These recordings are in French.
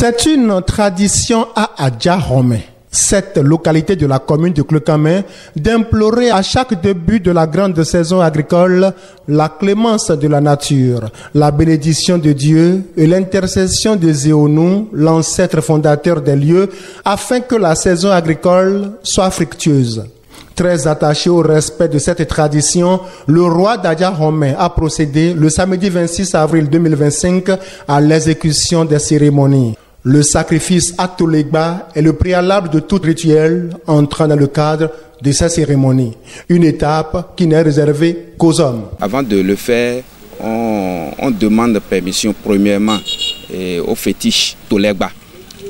C'est une tradition à Adja-Homé, cette localité de la commune de Klekame, d'implorer à chaque début de la grande saison agricole la clémence de la nature, la bénédiction de Dieu et l'intercession de Zéonou, l'ancêtre fondateur des lieux, afin que la saison agricole soit fructueuse. Très attaché au respect de cette tradition, le roi d'Adja-Homé a procédé le samedi 26 avril 2025 à l'exécution des cérémonies. Le sacrifice Atolegba est le préalable de tout rituel entrant dans le cadre de ces cérémonies. Une étape qui n'est réservée qu'aux hommes. Avant de le faire, on demande permission premièrement au fétiche Tolegba.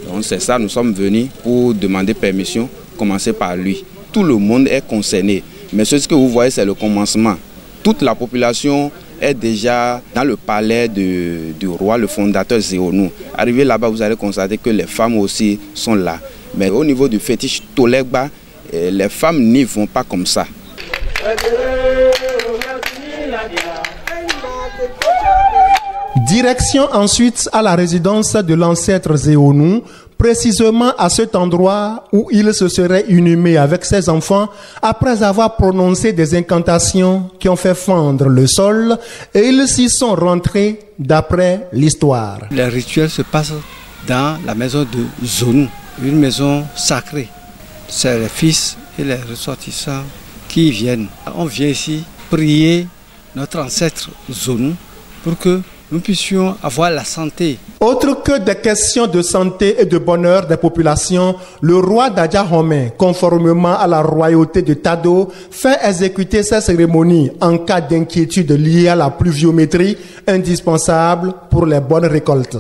Donc c'est ça, nous sommes venus pour demander permission, commencer par lui. Tout le monde est concerné, mais ce que vous voyez, c'est le commencement. Toute la population est déjà dans le palais du roi, le fondateur Zéonou. Arrivé là-bas, vous allez constater que les femmes aussi sont là. Mais au niveau du fétiche Tolegba, les femmes n'y vont pas comme ça. Direction ensuite à la résidence de l'ancêtre Zéonou, précisément à cet endroit où il se serait inhumé avec ses enfants après avoir prononcé des incantations qui ont fait fendre le sol, et ils s'y sont rentrés d'après l'histoire. Le rituel se passe dans la maison de Zéonou, une maison sacrée. C'est les fils et les ressortissants qui viennent. On vient ici prier notre ancêtre Zéonou pour que nous puissions avoir la santé. Autre que des questions de santé et de bonheur des populations, le roi d'Adja-Homé, conformément à la royauté de Tado, fait exécuter ces cérémonies en cas d'inquiétude liée à la pluviométrie, indispensable pour les bonnes récoltes.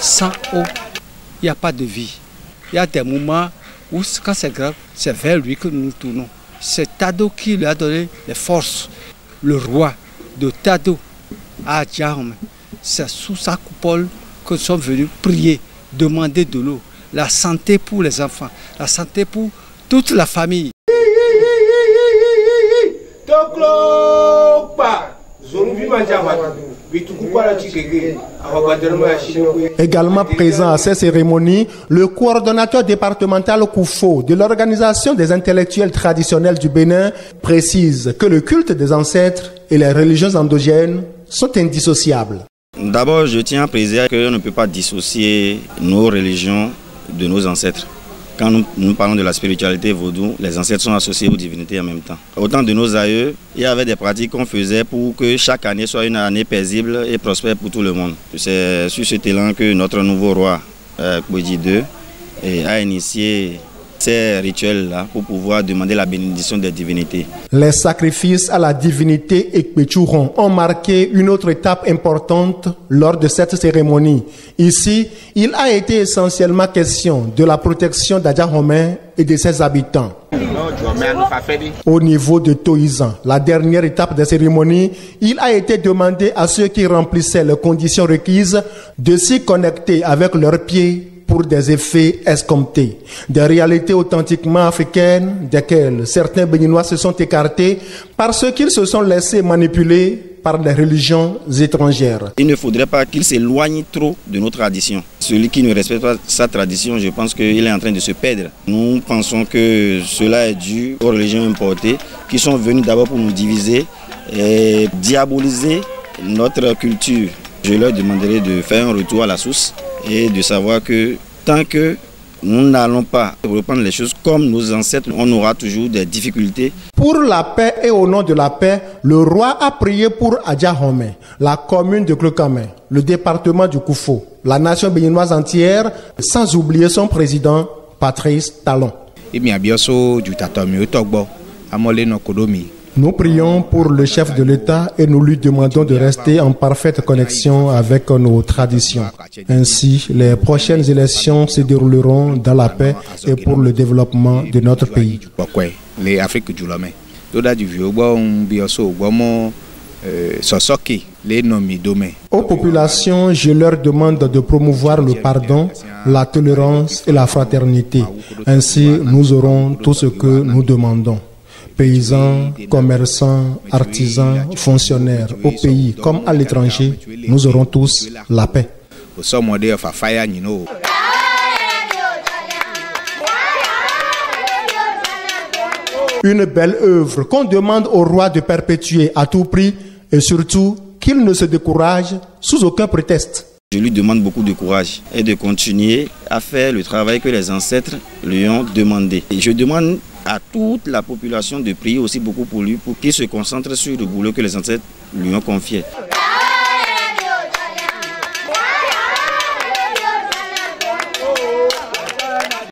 Sans eau, il n'y a pas de vie. Il y a des moments où, quand c'est grave, c'est vers lui que nous nous tournons. C'est Tado qui lui a donné les forces. Le roi de Tado à Adja-Homé. C'est sous sa coupole que nous sommes venus prier, demander de l'eau, la santé pour les enfants, la santé pour toute la famille. Également présent à ces cérémonies, le coordonnateur départemental Koufo de l'Organisation des intellectuels traditionnels du Bénin précise que le culte des ancêtres et les religions endogènes sont indissociables. D'abord, je tiens à préciser qu'on ne peut pas dissocier nos religions de nos ancêtres. Quand nous parlons de la spiritualité vaudou, les ancêtres sont associés aux divinités en même temps. Au temps de nos aïeux, il y avait des pratiques qu'on faisait pour que chaque année soit une année paisible et prospère pour tout le monde. C'est sur cet élan que notre nouveau roi, Kouedji II, a initié ces rituels-là pour pouvoir demander la bénédiction des divinités. Les sacrifices à la divinité Ekpetchouron ont marqué une autre étape importante lors de cette cérémonie. Ici, il a été essentiellement question de la protection d'Adja-Homé et de ses habitants. Au niveau de Toizan, la dernière étape des cérémonies, il a été demandé à ceux qui remplissaient les conditions requises de s'y connecter avec leurs pieds pour des effets escomptés. Des réalités authentiquement africaines, desquelles certains Béninois se sont écartés parce qu'ils se sont laissés manipuler par des religions étrangères. Il ne faudrait pas qu'il s'éloigne trop de nos traditions. Celui qui ne respecte pas sa tradition, je pense qu'il est en train de se perdre. Nous pensons que cela est dû aux religions importées qui sont venues d'abord pour nous diviser et diaboliser notre culture. Je leur demanderai de faire un retour à la source et de savoir que tant que nous n'allons pas reprendre les choses comme nos ancêtres, on aura toujours des difficultés. Pour la paix et au nom de la paix, le roi a prié pour Adja-Homé, la commune de Klekame, le département du Koufo, la nation béninoise entière, sans oublier son président, Patrice Talon. Nous prions pour le chef de l'État et nous lui demandons de rester en parfaite connexion avec nos traditions. Ainsi, les prochaines élections se dérouleront dans la paix et pour le développement de notre pays. Aux populations, je leur demande de promouvoir le pardon, la tolérance et la fraternité. Ainsi, nous aurons tout ce que nous demandons. Paysans, commerçants, artisans, fonctionnaires, au pays comme à l'étranger, nous aurons tous la paix. Une belle œuvre qu'on demande au roi de perpétuer à tout prix et surtout qu'il ne se décourage sous aucun prétexte. Je lui demande beaucoup de courage et de continuer à faire le travail que les ancêtres lui ont demandé. Et je demande à toute la population de prier aussi beaucoup pour lui, pour qu'il se concentre sur le boulot que les ancêtres lui ont confié.